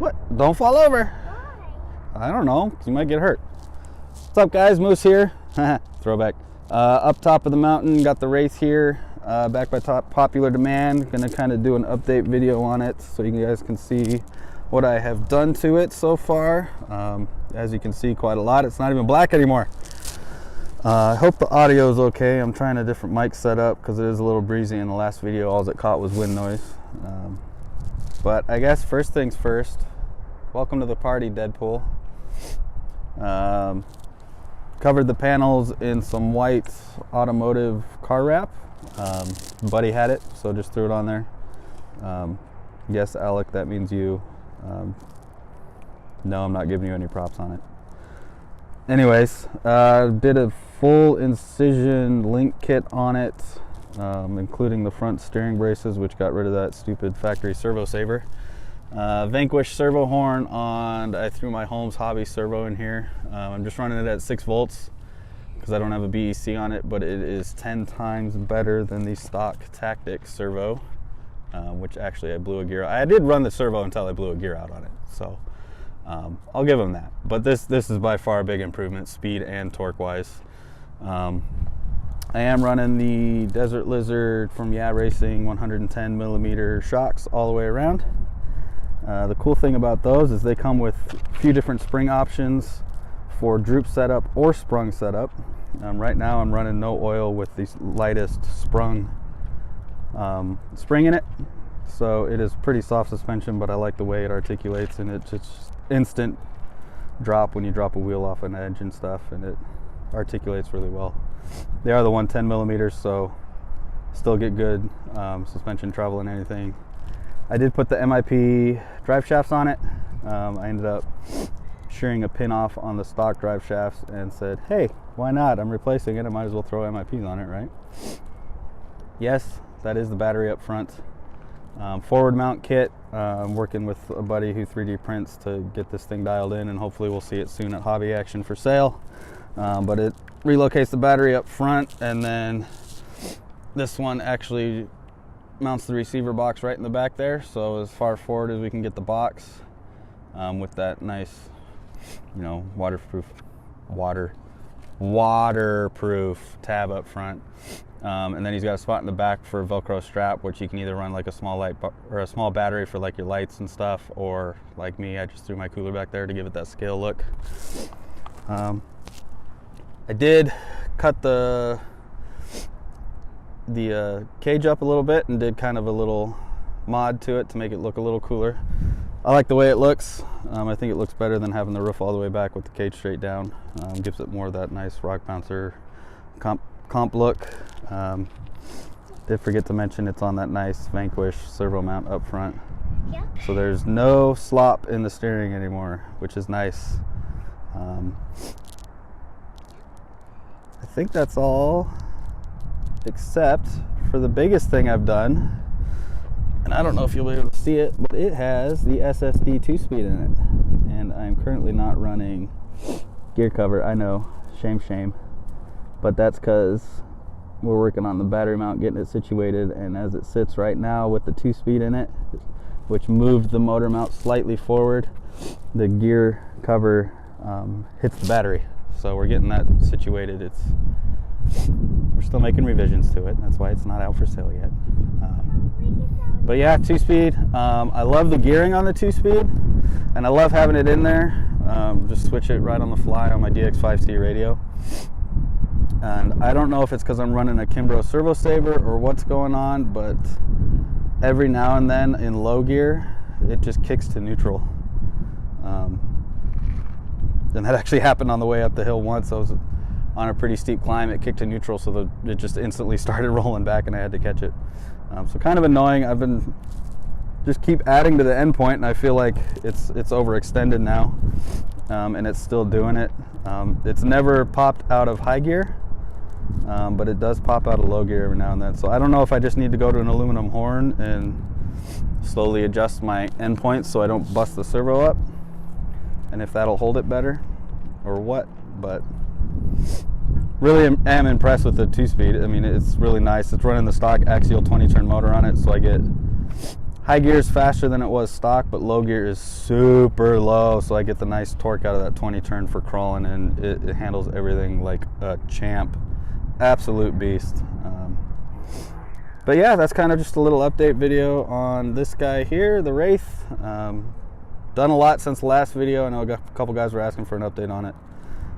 What? Don't fall over. Why? I don't know, 'cause you might get hurt. What's up, guys? Moose here. Throwback. Up top of the mountain, got the Wraith here, back by popular demand. Gonna kind of do an update video on it so you guys can see what I have done to it so far. As you can see, quite a lot. It's not even black anymore. I hope the audio is okay. I'm trying a different mic setup because it is a little breezy. In the last video, all it caught was wind noise. But I guess first things first, welcome to the party, Deadpool. Covered the panels in some white automotive car wrap. Buddy had it, so just threw it on there. Yes, Alec, that means you. No, I'm not giving you any props on it. Anyways, did a full incision link kit on it, including the front steering braces, which got rid of that stupid factory servo saver. Vanquish servo horn on, I threw my Holmes Hobby servo in here. I'm just running it at 6 volts because I don't have a BEC on it, but it is 10 times better than the stock Tactic servo, which actually I blew a gear out. I did run the servo until I blew a gear out on it, so I'll give them that. But this is by far a big improvement, speed and torque wise. I am running the Desert Lizard from Yeah Racing 110 millimeter shocks all the way around. The cool thing about those is they come with a few different spring options for droop setup or sprung setup. Right now I'm running no oil with the lightest sprung spring in it. So it is pretty soft suspension, but I like the way it articulates, and it's just instant drop when you drop a wheel off an edge and stuff, and it articulates really well. They are the 110 millimeters, so still get good suspension travel and anything. I did put the MIP drive shafts on it. I ended up shearing a pin off on the stock drive shafts and said, hey, why not? I'm replacing it. I might as well throw MIPs on it, right? Yes, that is the battery up front. Forward mount kit. I'm working with a buddy who 3D prints to get this thing dialed in, and hopefully we'll see it soon at Hobby Action for sale. But it relocates the battery up front, and then this one actually mounts the receiver box right in the back there, so as far forward as we can get the box, with that nice, waterproof tab up front. And then he's got a spot in the back for a Velcro strap, which you can either run like a small light or a small battery for like your lights and stuff, or like me, I just threw my cooler back there to give it that scale look. I did cut the cage up a little bit and did kind of a little mod to it to make it look a little cooler. I like the way it looks. I think it looks better than having the roof all the way back with the cage straight down. Gives it more of that nice rock bouncer comp look. Did forget to mention it's on that nice Vanquish servo mount up front. Yep. So there's no slop in the steering anymore, which is nice. I think that's all, except for the biggest thing I've done, and I don't know if you'll be able to see it, but it has the SSD 2-speed in it, and I'm currently not running gear cover. I know, shame, but that's because we're working on the battery mount, getting it situated, and as it sits right now with the 2-speed in it, which moved the motor mount slightly forward, the gear cover hits the battery. So we're getting that situated. We're still making revisions to it. That's why it's not out for sale yet. But yeah, 2-speed. I love the gearing on the 2-speed, and I love having it in there. Just switch it right on the fly on my DX5C radio. And I don't know if it's because I'm running a Kimbrough servo saver or what's going on, but every now and then in low gear, it just kicks to neutral. And that actually happened on the way up the hill once. I was on a pretty steep climb, it kicked to neutral, so it just instantly started rolling back and I had to catch it. So kind of annoying. I've been just keep adding to the endpoint, and I feel like it's overextended now, and it's still doing it. It's never popped out of high gear, but it does pop out of low gear every now and then. So I don't know if I just need to go to an aluminum horn and slowly adjust my endpoints so I don't bust the servo up, and if that'll hold it better or what. But really am impressed with the 2-speed. I mean, it's really nice. It's running the stock Axial 20-turn motor on it, so I get High gear is faster than it was stock, but low gear is super low, so I get the nice torque out of that 20 turn for crawling, and it handles everything like a champ. Absolute beast. But yeah, that's kind of just a little update video on this guy here, the Wraith. Done a lot since the last video. I know a couple guys were asking for an update on it.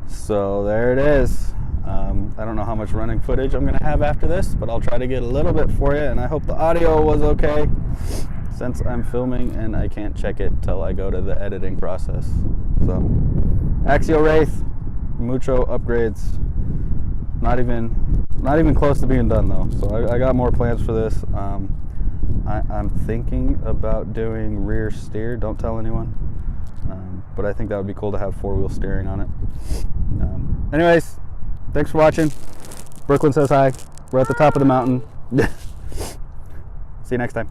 So there it is. I don't know how much running footage I'm going to have after this, but I'll try to get a little bit for you, and I hope the audio was okay, since I'm filming and I can't check it till I go to the editing process. So, Axial Wraith, mucho upgrades. Not even close to being done though. So I got more plans for this. I'm thinking about doing rear steer. Don't tell anyone. But I think that would be cool to have 4-wheel steering on it. Anyways, thanks for watching. Brooklyn says hi. We're at the top of the mountain. See you next time.